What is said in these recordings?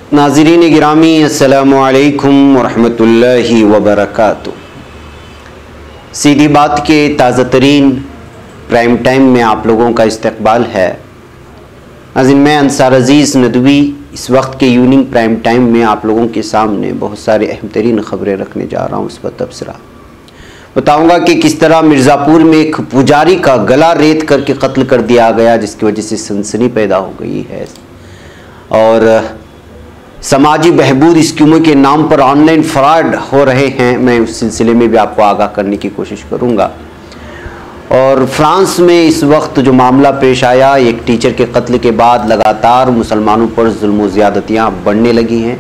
नाज़रीन गिरामी अस्सलामु अलैकुम वरहमतुल्लाहि वबरकातुह। सीधी बात के ताज़ा तरीन प्राइम टाइम में आप लोगों का इस्तकबाल है। नाज़रीन, मैं अंसार अजीज़ नदवी इस वक्त के यूनिंग प्राइम टाइम में आप लोगों के सामने बहुत सारे अहम तरीन ख़बरें रखने जा रहा हूँ। उस पर तबसरा बताऊँगा कि किस तरह मिर्ज़ापुर में एक पुजारी का गला रेत करके कत्ल कर दिया गया, जिसकी वजह से सनसनी पैदा हो गई है। और समाजी बहबूद स्कीमों के नाम पर ऑनलाइन फ्रॉड हो रहे हैं, मैं उस सिलसिले में भी आपको आगाह करने की कोशिश करूंगा। और फ्रांस में इस वक्त जो मामला पेश आया, एक टीचर के कत्ल के बाद लगातार मुसलमानों पर जुल्म व ज़्यादतियाँ बढ़ने लगी हैं।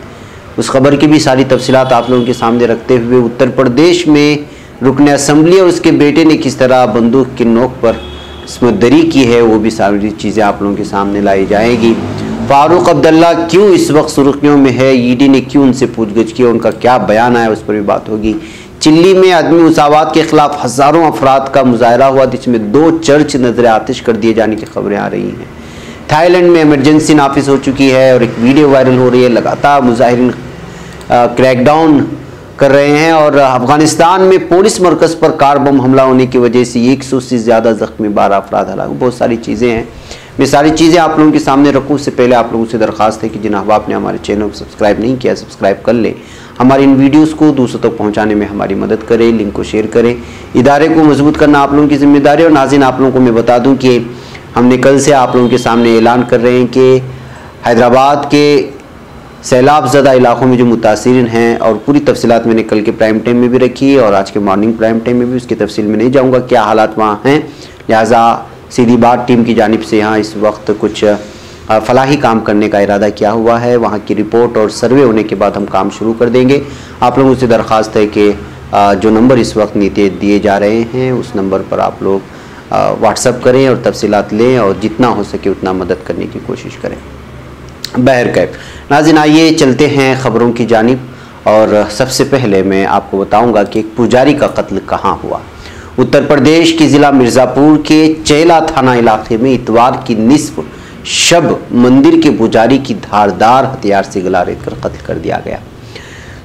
उस खबर की भी सारी तफसीलात आप लोगों के सामने रखते हुए उत्तर प्रदेश में रुकन असम्बली और उसके बेटे ने किस तरह बंदूक की नोक पर इसमें दरी की है, वो भी सारी चीज़ें आप लोगों के सामने लाई जाएगी। फारूक अब्दुल्ला क्यों इस वक्त सुर्खियों में है, ईडी ने क्यों उनसे पूछगछ की, उनका क्या बयान आया, उस पर भी बात होगी। चिल्ली में आदमी मुसावात के खिलाफ हज़ारों अफराद का मुजाहरा हुआ, जिसमें 2 चर्च नजर आतिश कर दिए जाने की खबरें आ रही हैं। थाईलैंड में इमरजेंसी नाफिज हो चुकी है और एक वीडियो वायरल हो रही है। लगातार मुजाहिरीन क्रैकडाउन कर रहे हैं। और अफगानिस्तान में पुलिस मरकज़ पर कार बम हमला होने की वजह से 100 से ज़्यादा ज़ख्मी, 12 अफराद हलाक। बहुत सारी चीज़ें हैं, मैं सारी चीज़ें आप लोगों के सामने रखूँ। उससे पहले आप लोगों से दरख्वास्त है कि जिन अहबाब ने हमारे चैनल को सब्सक्राइब नहीं किया, सब्सक्राइब कर लें। हमारी इन वीडियोस को दूसरों तक पहुंचाने में हमारी मदद करें, लिंक को शेयर करें। इदारे को मजबूत करना आप लोगों की जिम्मेदारी। और नाज़रीन, आप लोगों को मैं बता दूं कि हमने कल से आप लोगों के सामने ऐलान कर रहे हैं कि हैदराबाद के सैलाब ज़दा इलाकों में जो मुतासिरीन हैं, और पूरी तफसीलात मैंने कल के प्राइम टाइम में भी रखी है और आज के मॉर्निंग प्राइम टाइम में भी, उसकी तफसील में नहीं जाऊँगा क्या हालात वहाँ हैं। लिहाजा सीधी बात टीम की जानिब से यहाँ इस वक्त कुछ फलाही काम करने का इरादा किया हुआ है। वहाँ की रिपोर्ट और सर्वे होने के बाद हम काम शुरू कर देंगे। आप लोगों से दरख्वास्त है कि जो नंबर इस वक्त नीचे दिए जा रहे हैं, उस नंबर पर आप लोग व्हाट्सअप करें और तफसीलात लें और जितना हो सके उतना मदद करने की कोशिश करें। बहरकैफ नाज़रीन, आइए चलते हैं ख़बरों की जानिब। और सबसे पहले मैं आपको बताऊँगा कि एक पुजारी का कत्ल कहाँ हुआ। उत्तर प्रदेश के ज़िला मिर्ज़ापुर के चेला थाना इलाके में इतवार की निस्फ शब मंदिर के पुजारी की धारदार हथियार से गला रेत कर कत्ल कर दिया गया।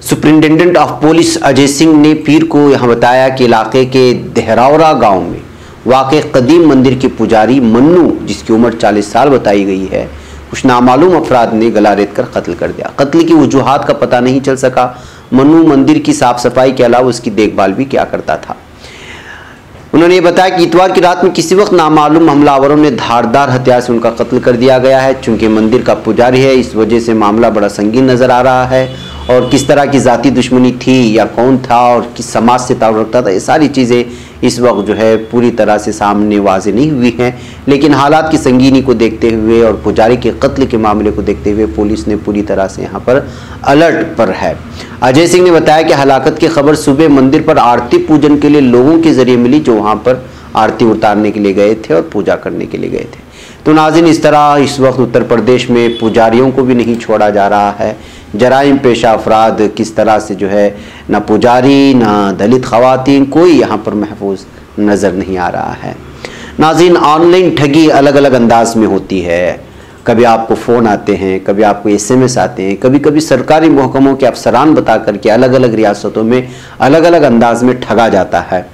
Superintendent of police Ajay Singh ने पीर को यहां बताया कि इलाके के देहरावरा गांव में वाक़ कदीम मंदिर के पुजारी मन्नू, जिसकी उम्र 40 साल बताई गई है, कुछ नामालूम अफराद ने गला रेत कर कत्ल कर दिया। कत्ल की वजूहात का पता नहीं चल सका। मन्नू मंदिर की साफ सफाई के अलावा उसकी देखभाल भी किया करता था। उन्होंने बताया कि इतवार की रात में किसी वक्त नामालूम हमलावरों ने धारदार हथियार से उनका कत्ल कर दिया गया है। चूंकि मंदिर का पुजारी है, इस वजह से मामला बड़ा संगीन नजर आ रहा है। और किस तरह की जाती दुश्मनी थी या कौन था और किस समाज से ताल्लुक़ रखता था, ये सारी चीज़ें इस वक्त जो है पूरी तरह से सामने वाज़ेह नहीं हुई हैं। लेकिन हालात की संगीनी को देखते हुए और पुजारी के कत्ल के मामले को देखते हुए पुलिस ने पूरी तरह से यहाँ पर अलर्ट पर है। अजय सिंह ने बताया कि हलाकत की खबर सुबह मंदिर पर आरती पूजन के लिए लोगों के जरिए मिली, जो वहाँ पर आरती उतारने के लिए गए थे और पूजा करने के लिए गए थे। तो नाज़रीन, इस तरह इस वक्त उत्तर प्रदेश में पुजारियों को भी नहीं छोड़ा जा रहा है। जराइम पेशा अफराद किस तरह से जो है, ना पुजारी ना दलित ख़वातीन, कोई यहाँ पर महफूज नज़र नहीं आ रहा है। नाज़रीन, ऑनलाइन ठगी अलग अलग अंदाज में होती है। कभी आपको फ़ोन आते हैं, कभी आपको SMS आते हैं, कभी कभी सरकारी महकमों के अफसरान बता करके अलग अलग रियासतों में अलग अलग अंदाज में ठगा जाता है।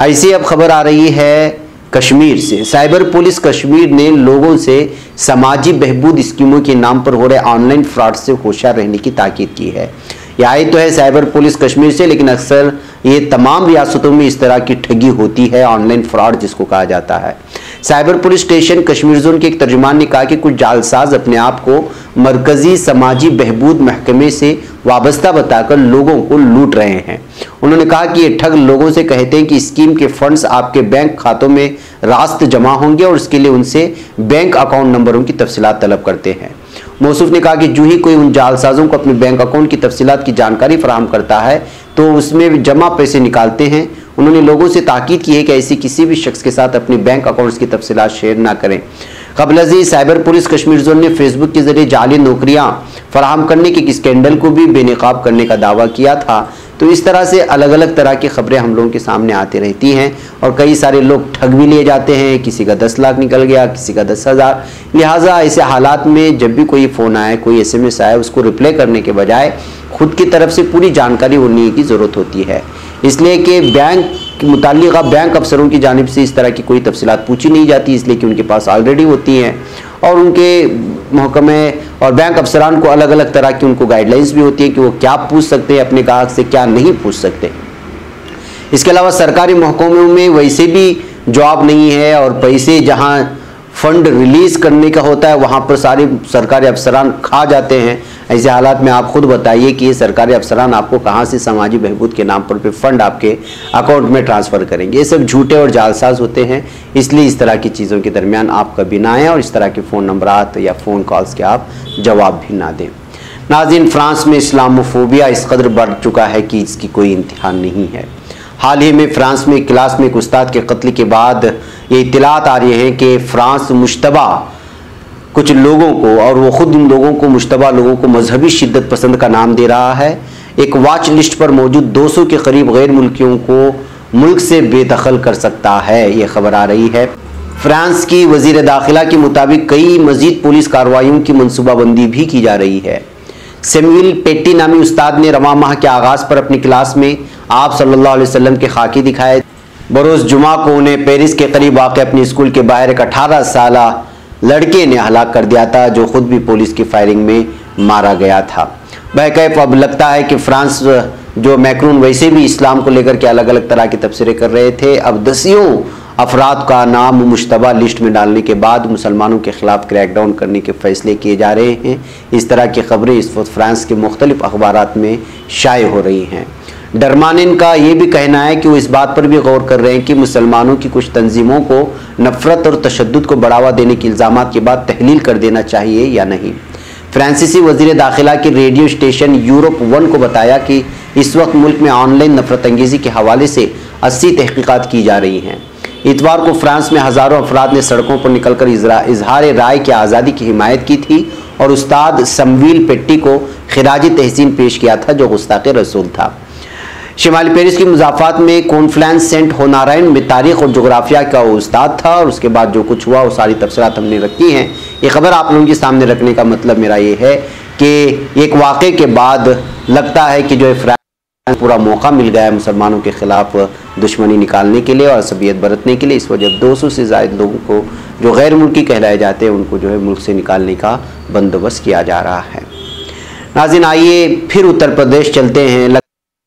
ऐसी अब खबर आ रही है कश्मीर से। साइबर पुलिस कश्मीर ने लोगों से समाजी बहबूद स्कीमों के नाम पर हो रहे ऑनलाइन फ्रॉड से होशियार रहने की ताकीद की है। यह आई तो है साइबर पुलिस कश्मीर से, लेकिन अक्सर ये तमाम रियासतों में इस तरह की ठगी होती है, ऑनलाइन फ्रॉड जिसको कहा जाता है। Cyber police station Kashmir zone के एक तर्जुमान ने कहा कि कुछ जालसाज अपने आप को मरकजी समाजी बहबूद महकमे से वाबस्ता बताकर लोगों को लूट रहे हैं। उन्होंने कहा कि ये ठग लोगों से कहते हैं कि स्कीम के फंड्स आपके बैंक खातों में रास्त जमा होंगे और उसके लिए उनसे बैंक अकाउंट नंबरों की तफसीलात तलब करते हैं। मौसूफ ने कहा कि जो ही कोई उन जालसाजों को अपने बैंक अकाउंट की तफसीलात की जानकारी फराहम करता है तो उसमें जमा पैसे निकालते हैं। उन्होंने लोगों से ताकीद की है कि ऐसी किसी भी शख्स के साथ अपने बैंक अकाउंट्स की तफसीलात शेयर ना करें। क़ब्ल साइबर पुलिस कश्मीर जोन ने फेसबुक के जरिए जाली नौकरियां फराहम करने के स्कैंडल को भी बेनकाब करने का दावा किया था। तो इस तरह से अलग अलग तरह की खबरें हम लोगों के सामने आती रहती हैं और कई सारे लोग ठग भी लिए जाते हैं। किसी का 10 लाख निकल गया, किसी का 10,000। लिहाजा ऐसे हालात में जब भी कोई फ़ोन आए, कोई SMS आए, उसको रिप्लाई करने के बजाय खुद की तरफ से पूरी जानकारी होने की ज़रूरत होती है। इसलिए कि बैंक मुताल्लिक़ा बैंक अफसरों की जानिब से इस तरह की कोई तफसीलात पूछी नहीं जाती, इसलिए कि उनके पास ऑलरेडी होती हैं और उनके महकमे और बैंक अफसरान को अलग अलग तरह की उनको गाइडलाइंस भी होती है कि वो क्या पूछ सकते हैं अपने ग्राहक से, क्या नहीं पूछ सकते। इसके अलावा सरकारी महकमों में वैसे भी जॉब नहीं है और पैसे जहाँ फंड रिलीज़ करने का होता है वहाँ पर सारे सरकारी अफसरान खा जाते हैं। ऐसे हालात में आप खुद बताइए कि ये सरकारी अफसरान आपको कहाँ से समाजी बहबूद के नाम पर फंड आपके अकाउंट में ट्रांसफ़र करेंगे। ये सब झूठे और जालसाज होते हैं, इसलिए इस तरह की चीज़ों के दरमियान आप कभी ना आएँ और इस तरह के फ़ोन नंबरात या फ़ोन कॉल्स के आप जवाब भी ना दें। नाज़रीन, फ्रांस में इस्लामोफोबिया इस कदर बढ़ चुका है कि इसकी कोई इंतहा नहीं है। हाल ही में फ्रांस में क्लास में एक उस्ताद के कत्ल के बाद ये इत्तलात आ रही हैं कि फ्रांस मुश्तबा कुछ लोगों को, और वो खुद इन लोगों को, मुश्तबा लोगों को मजहबी शिद्दत पसंद का नाम दे रहा है। एक वॉच लिस्ट पर मौजूद 200 के करीब गैर मुल्कियों को मुल्क से बेदखल कर सकता है, ये खबर आ रही है। फ्रांस की वजीर दाखिला के मुताबिक कई मजीद पुलिस कार्रवाइयों की मनसूबाबंदी भी की जा रही है। सैमुअल पेटी नामी उस्ताद ने रवां माह के आगाज़ पर अपनी क्लास में आप सल्लल्लाहु अलैहि वसल्लम के खाकी दिखाए। बरोज़ जुमा को उन्हें पेरिस के करीब वाक़ अपने स्कूल के बाहर एक 18 साला लड़के ने हलाक कर दिया था, जो खुद भी पुलिस की फायरिंग में मारा गया था। बहरकैफ अब लगता है कि फ्रांस जो मैक्रोन वैसे भी इस्लाम को लेकर के अलग अलग तरह की तबसरे कर रहे थे, अब दसियों अफराद का नाम मुश्तबा लिस्ट में डालने के बाद मुसलमानों के खिलाफ क्रैकडाउन करने के फैसले किए जा रहे हैं। इस तरह की खबरें इस वक्त फ्रांस के मुख्तलिफ अखबारात में शाये हो रही हैं। डरमानिन का ये भी कहना है कि वो इस बात पर भी गौर कर रहे हैं कि मुसलमानों की कुछ तंजीमों को नफरत और तशद्दुद को बढ़ावा देने के इल्ज़ामात के बाद तहलील कर देना चाहिए या नहीं। फ्रांसीसी वज़ीर दाखिला के रेडियो स्टेशन यूरोप 1 को बताया कि इस वक्त मुल्क में ऑनलाइन नफरत अंगेज़ी के हवाले से 80 तहकीकात की जा रही हैं। इतवार को फ्रांस में हज़ारों अफराद ने सड़कों पर निकलकर इजहार राय की आज़ादी की हिमायत की थी और उस्ताद सैमुअल पेटी को खिराजी तहसीन पेश किया था, जो गुस्ताखे रसूल था। शिमाली पेरिस की मुजाफात में कॉन्फ्रेंस सेंट होनाराइन में तारीख और जोग्राफिया का वो उस्ताद था और उसके बाद जो कुछ हुआ वो सारी तफसीलात हमने रखी हैं। ये खबर आप लोगों के सामने रखने का मतलब मेरा ये है कि एक वाक़े के बाद लगता है कि जो फ्रांस पूरा मौका मिल गया है मुसलमानों के खिलाफ दुश्मनी निकालने के लिए और असबियत बरतने के लिए। इस वजह 200 से ज़ायद लोगों को जो गैर मुल्की कहलाए जाते हैं उनको जो है मुल्क से निकालने का बंदोबस्त किया जा रहा है। नाज़रीन, आइए फिर उत्तर प्रदेश चलते हैं।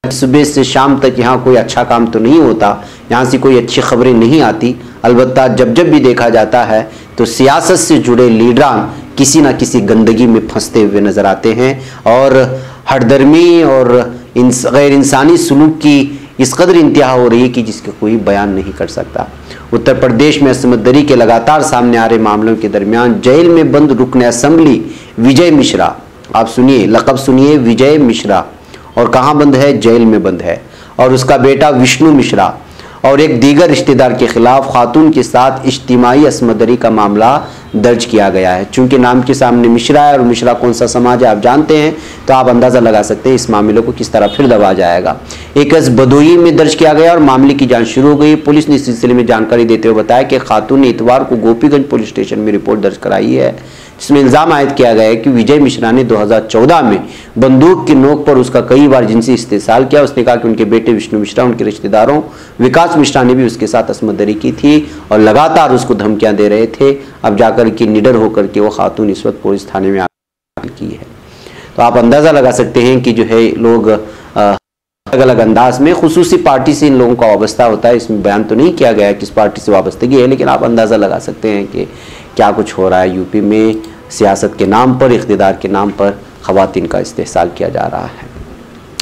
सुबह से शाम तक यहाँ कोई अच्छा काम तो नहीं होता, यहाँ से कोई अच्छी खबरें नहीं आती। अलबत्ता जब जब भी देखा जाता है तो सियासत से जुड़े लीडरान किसी न किसी गंदगी में फंसते हुए नज़र आते हैं और हठधर्मी और गैर इंसानी सलूक की इस कदर इंतहा हो रही है कि जिसका कोई बयान नहीं कर सकता। उत्तर प्रदेश में असमत दरी के लगातार सामने आ रहे मामलों के दरमियान जेल में बंद रुकन असम्बली विजय मिश्रा, आप सुनिए, लक़ब सुनिए, विजय मिश्रा, और कहाँ बंद है? जेल में बंद है। और उसका बेटा विष्णु मिश्रा और एक दीगर रिश्तेदार के खिलाफ खातून के साथ इज्तिमाई असमत दरी का मामला दर्ज किया गया है। चूंकि नाम के सामने मिश्रा है और मिश्रा कौन सा समाज है आप जानते हैं, तो आप अंदाज़ा लगा सकते हैं इस मामले को किस तरह फिर दबा जाएगा। एक बदोई में दर्ज किया गया और मामले की जांच शुरू हो गई। पुलिस ने इस सिलसिले में जानकारी देते हुए बताया कि खातून ने इतवार को गोपीगंज पुलिस स्टेशन में रिपोर्ट दर्ज कराई है, जिसमें इल्ज़ाम आयद किया गया है कि विजय मिश्रा ने 2014 में बंदूक की नोक पर उसका कई बार जिनसी इस्तेसाल किया। उसने कहा कि उनके बेटे विष्णु मिश्रा, उनके रिश्तेदारों विकास मिश्रा ने भी उसके साथ असमत दरी की थी और लगातार उसको धमकियां दे रहे थे। अब जाकर के निडर होकर के वो खातून इस वक्त पुलिस थाने में की है। तो आप अंदाज़ा लगा सकते हैं कि जो है लोग अलग अलग अंदाज में खुसूसी पार्टी से इन लोगों का वाबस्ता होता है। इसमें बयान तो नहीं किया गया है किस पार्टी से वाबस्तगी है, लेकिन आप अंदाज़ा लगा सकते हैं कि क्या कुछ हो रहा है। यूपी में सियासत के नाम पर, इख्तिदार के नाम पर ख़वातीन का इस्तेहसाल किया जा रहा है।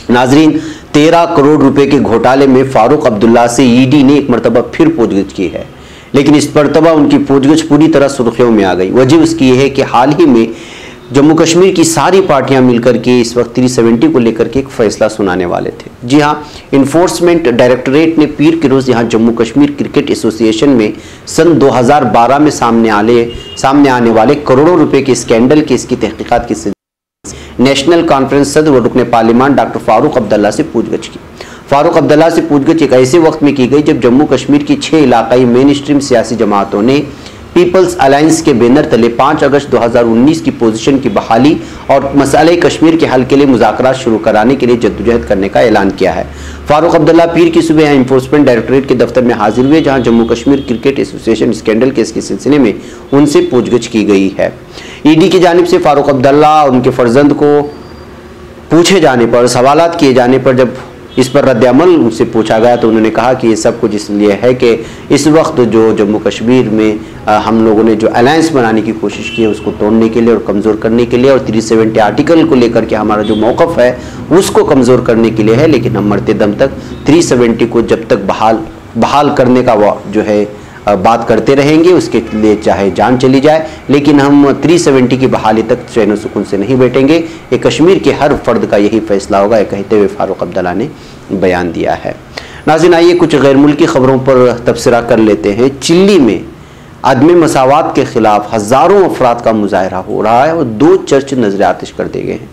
नाजरीन, 13 करोड़ रुपए के घोटाले में फारूक अब्दुल्ला से ईडी ने एक मरतबा फिर पूछगिछ की है, लेकिन इस मरतबा उनकी पूछगिछ पूरी तरह सुर्खियों में आ गई। वजह उसकी यह है कि हाल ही में जम्मू कश्मीर की सारी पार्टियां मिलकर के इस वक्त 370 को लेकर के एक फैसला सुनाने वाले थे। जी हां, इन्फोर्समेंट डायरेक्टरेट ने पीर के रोज़ यहां जम्मू कश्मीर क्रिकेट एसोसिएशन में सन 2012 में सामने आने वाले करोड़ों रुपए के स्कैंडल की इसकी तहकीकात की नेशनल कॉन्फ्रेंस सदर व रुकन पार्लिमान डॉक्टर फारूक अब्दुल्ला से पूछगछ की। फारूक अब्दुल्ला से पूछगछ एक ऐसे वक्त में की गई जब जम्मू कश्मीर की 6 इलाकाई मेन स्ट्रीम सियासी जमातों ने पीपल्स अलायंस के बैनर तले 5 अगस्त 2019 की पोजीशन की बहाली और मसले कश्मीर के हल के लिए मुज़ाकरात शुरू कराने के लिए जद्दोजहद करने का ऐलान किया है। फारूक अब्दुल्ला पीर की सुबह एनफोर्समेंट डायरेक्टरेट के दफ्तर में हाजिर हुए, जहां Jammu Kashmir cricket association scandal case के सिलसिले में उनसे पूछगछ की गई है। ईडी की जानिब से फारूक अब्दुल्ला और उनके फर्जंद को पूछे जाने पर, सवालात किए जाने पर जब इस पर रद्द-ए-अमल उनसे पूछा गया तो उन्होंने कहा कि ये सब कुछ इसलिए है कि इस वक्त जो जम्मू कश्मीर में हम लोगों ने जो अलायंस बनाने की कोशिश की है उसको तोड़ने के लिए और कमज़ोर करने के लिए और 370 आर्टिकल को लेकर के हमारा जो मौक़िफ़ है उसको कमज़ोर करने के लिए है। लेकिन हम मरते दम तक 370 को जब तक बहाल करने का जो है बात करते रहेंगे, उसके लिए चाहे जान चली जाए, लेकिन हम 370 की बहाली तक चैन सुकून से नहीं बैठेंगे। ये कश्मीर के हर फर्द का यही फैसला होगा, ये कहते हुए फारूक अब्दुल्ला ने बयान दिया है। नाज़रीन, आइए कुछ गैर मुल्की खबरों पर तबसरा कर लेते हैं। चिल्ली में अदम मसावात के खिलाफ हज़ारों अफराद का मुजाहरा हो रहा है और 2 चर्च नजर आतिश कर दिए गए हैं।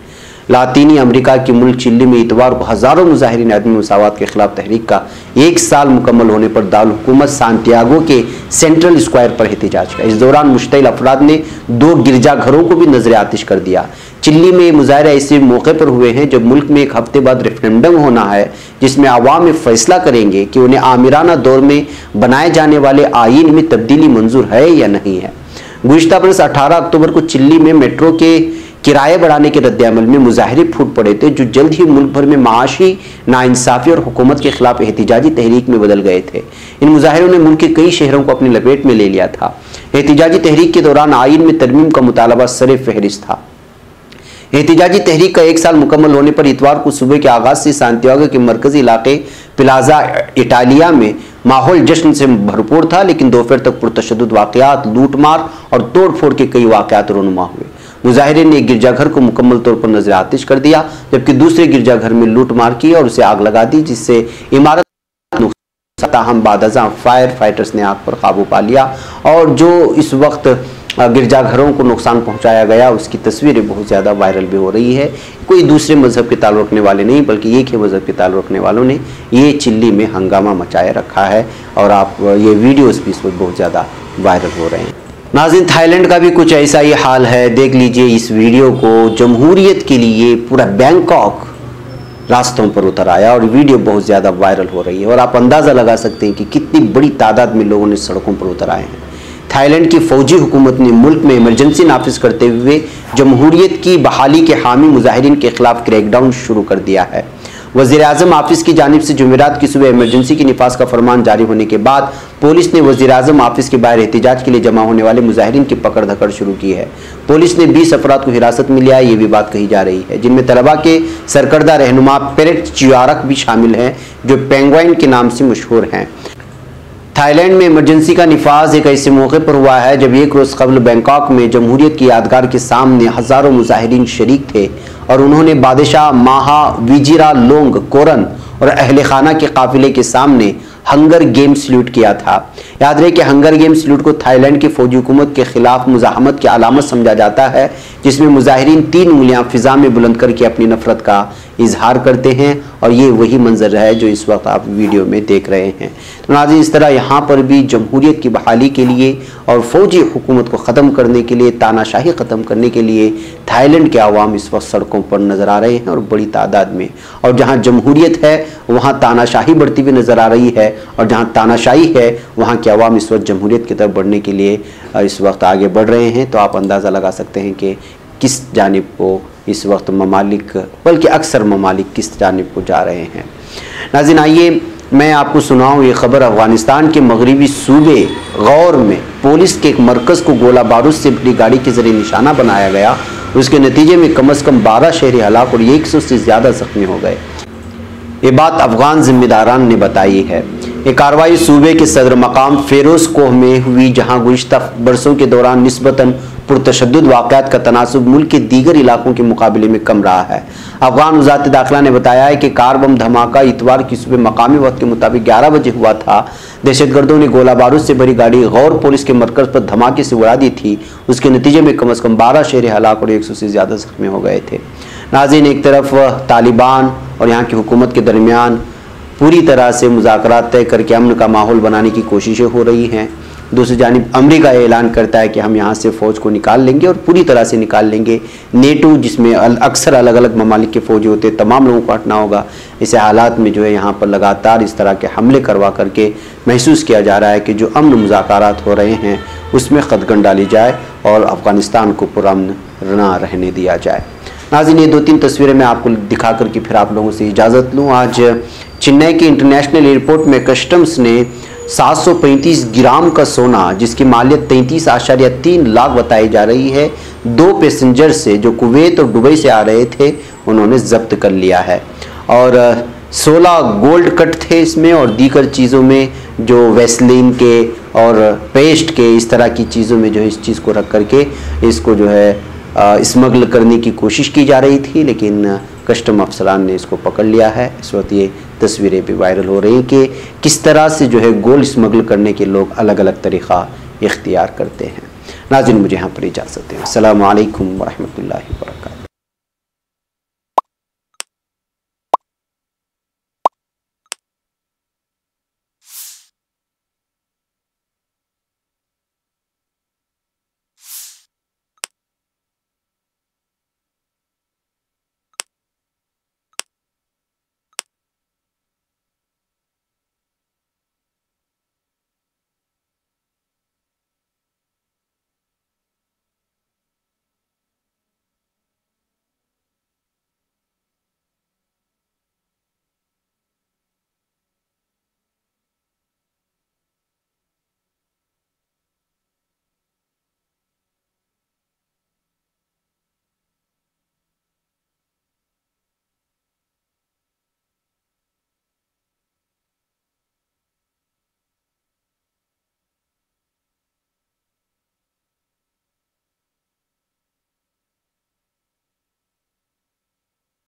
लातीनी अमेरिका के मुल्क चिल्ली में इतवार को हज़ारों मुजाहिरीन अदम मसावात के खिलाफ तहरीक का 1 साल मुकम्मल होने पर दारुल हुकूमत सांटियागो के सेंट्रल स्क्वायर पर एहतजाज किया। इस दौरान मुश्तइल अफराद ने 2 गिरजाघरों को भी नजर आतिश कर दिया। चिल्ली में मुजाहरे ऐसे मौके पर हुए हैं जब मुल्क में 1 हफ्ते बाद रेफरेंडम होना है, जिसमें आवाम में फैसला करेंगे कि उन्हें आमिराना दौर में बनाए जाने वाले आईन में तब्दीली मंजूर है या नहीं है। गुज़िश्ता बरस 18 अक्टूबर को चिल्ली में मेट्रो के किराए बढ़ाने के रद्द-ए-अमल में मुजाहिरे फूट पड़े थे, जो जल्द ही मुल्क भर में माशी नाइंसाफी और हुकूमत के खिलाफ एहतिजाजी तहरीक में बदल गए थे। इन मुजाहिरों ने मुल्क के कई शहरों को अपनी लपेट में ले लिया था। एहतिजाजी तहरीक के दौरान आईन में तरमीम का मुतालबा सरे फहरिस्त था। एहतिजाजी तहरीक का 1 साल मुकम्मल होने पर इतवार को सुबह के आगाज से सांतियागो के मरकजी इलाके प्लाजा इटालिया में माहौल जश्न से भरपूर था, लेकिन दोपहर तक पुरतशद्दुद वाक़यात, लूटमार और तोड़फोड़ के कई वाक़यात रूनुमा हुए। मुजाहिरीन ने एक गिरजाघर को मुकम्मल तौर पर नजर आतिश कर दिया, जबकि दूसरे गिरजाघर में लूटमार की और उसे आग लगा दी, जिससे इमारत ताहम बादजा फायर फाइटर्स ने आग पर काबू पा लिया और जो इस वक्त गिरजाघरों को नुकसान पहुंचाया गया उसकी तस्वीरें बहुत ज़्यादा वायरल भी हो रही है। कोई दूसरे मजहब के ताल्लुक़ रखने वाले नहीं, बल्कि एक ही मजहब के ताल्लुक़ रखने वालों ने ये चिल्ली में हंगामा मचाए रखा है और आप ये वीडियोस भी इस वक्त बहुत ज़्यादा वायरल हो रहे हैं। नाज़रीन, थाईलैंड का भी कुछ ऐसा ही हाल है। देख लीजिए इस वीडियो को। जमहूरियत के लिए पूरा बैंकॉक रास्तों पर उतर आया और वीडियो बहुत ज़्यादा वायरल हो रही है और आप अंदाज़ा लगा सकते हैं कि कितनी बड़ी तादाद में लोगों ने सड़कों पर उतर आए हैं। थाईलैंड की फौजी हुकूमत ने मुल्क में इमरजेंसी नाफिज करते हुए जमहूरियत की बहाली के हामी मुजाहिरीन के खिलाफ क्रैकडाउन शुरू कर दिया है। वज़ीर-ए-आज़म ऑफिस की जानिब से जुमेरात की सुबह इमरजेंसी की निफाज का फरमान जारी होने के बाद पुलिस ने वज़ीर-ए-आज़म ऑफिस के बाहर एहतिजाज के लिए जमा होने वाले मुजाहिरीन की पकड़ धकड़ शुरू की है। पुलिस ने 20 अफराद को हिरासत में लिया है, ये भी बात कही जा रही है, जिनमें तलबा के सरकर्दा रहनुमा पेरेट चियारक भी शामिल हैं, जो पेंगुइन के नाम से मशहूर हैं। थाईलैंड में इमरजेंसी का निफाज एक ऐसे मौके पर हुआ है जब 1 रोज़ कबल बैंकॉक में जमहूरियत की यादगार के सामने हज़ारों मुजाहिरीन शरीक थे और उन्होंने बादशाह माहा विजिरा लोंग कोरन और अहले खाना के काफिले के सामने हंगर गेम सल्यूट किया था। याद रहे कि हंगर गेम सल्यूट को थाईलैंड की फौजी हुकूमत के खिलाफ मुजाहमत की अलामत समझा जाता है, जिसमें मुजाहिरीन 3 उंगलियां फिजा में बुलंद करके अपनी नफरत का इजहार करते हैं और ये वही मंजर है जो इस वक्त आप वीडियो में देख रहे हैं। तो नाज़रीन, इस तरह यहाँ पर भी जमहूरियत की बहाली के लिए और फौजी हुकूमत को ख़त्म करने के लिए, तानाशाही ख़त्म करने के लिए थाईलैंड के अवाम इस वक्त सड़कों पर नज़र आ रहे हैं और बड़ी तादाद में। और जहाँ जमहूरियत है वहाँ तानाशाही बढ़ती हुई नज़र आ रही है और जहाँ तानाशाही है वहाँ के अवाम इस वक्त जमहूरियत की तरफ बढ़ने के लिए इस वक्त आगे बढ़ रहे हैं। तो आप अंदाज़ा लगा सकते हैं कि किस जानिब को इस वक्त ममालिक, बल्कि अक्सर ममालिक किस जानिब को जा रहे हैं। नाज़रीन, आइए मैं आपको सुनाऊँ ये खबर। अफ़गानिस्तान के मगरबी सूबे गौर में पुलिस के एक मरकज़ को गोला बारूद से भरी गाड़ी के ज़रिए निशाना बनाया गया। उसके नतीजे में कम से कम 12 शहरी हलाक और 100 से ज़्यादा ज़ख्मी हो गए। ये बात अफगान जिम्मेदारान ने बताई है। ये कार्रवाई सूबे के सदर मकाम फेरोज कोह में हुई, जहाँ गुज़िश्ता बरसों के दौरान निस्बतन पुरतशद्दुद वाक़यात का तनासुब मुल्क के दीगर इलाकों के मुकाबले में कम रहा है। अफगान वज़ारत दाखिला ने बताया है कि कार बम धमाका इतवार की सुबह मकामी वक्त के मुताबिक 11 बजे हुआ था। दहशतगर्दों ने गोला बारूद से भरी गाड़ी गौर पुलिस के मरकज़ पर धमाके से उड़ा दी थी। उसके नतीजे में कम से कम 12 शहरी हलाक और 100 से ज़्यादा ज़ख्मी हो गए थे। नाज़रीन, एक तरफ तालिबान और यहाँ की हुकूमत के दरमियान पूरी तरह से मुज़ाकरात तय करके अमन का माहौल बनाने की कोशिशें हो रही हैं। दूसरी जानिब अमेरिका ऐलान करता है कि हम यहाँ से फ़ौज को निकाल लेंगे और पूरी तरह से निकाल लेंगे। नेटो, जिसमें अक्सर अलग अलग ममालिक के फ़ौजी होते, तमाम लोगों को हटना होगा। ऐसे हालात में जो है यहाँ पर लगातार इस तरह के हमले करवा करके महसूस किया जा रहा है कि जो अमन मुज़ाकरात हो रहे हैं उसमें क़दग़न डाली जाए और अफ़गानिस्तान को पुरअमन ना रहने दिया जाए। नाज़रीन, ये 2-3 तस्वीरें मैं आपको दिखा कर के फिर आप लोगों से इजाज़त लूँ। आज चेन्नई के इंटरनेशनल एयरपोर्ट में कस्टम्स ने 735 ग्राम का सोना, जिसकी मालियत 33.3 लाख बताई जा रही है, 2 पैसेंजर से जो कुवैत और दुबई से आ रहे थे उन्होंने जब्त कर लिया है। और 16 गोल्ड कट थे इसमें, और दीगर चीज़ों में जो वैसलीन के और पेस्ट के इस तरह की चीज़ों में जो है इस चीज़ को रख करके इसको जो है स्मगल करने की कोशिश की जा रही थी, लेकिन कस्टम अफसरान ने इसको पकड़ लिया है। इस वक्त ये तस्वीरें भी वायरल हो रही हैं कि किस तरह से जो है गोल्ड स्मगल करने के लोग अलग अलग तरीक़ा इख्तियार करते हैं। नाज़रीन, मुझे यहाँ पर इजाज़त दें। अस्सलामु अलैकुम व रहमतुल्लाहि व बरकातहू।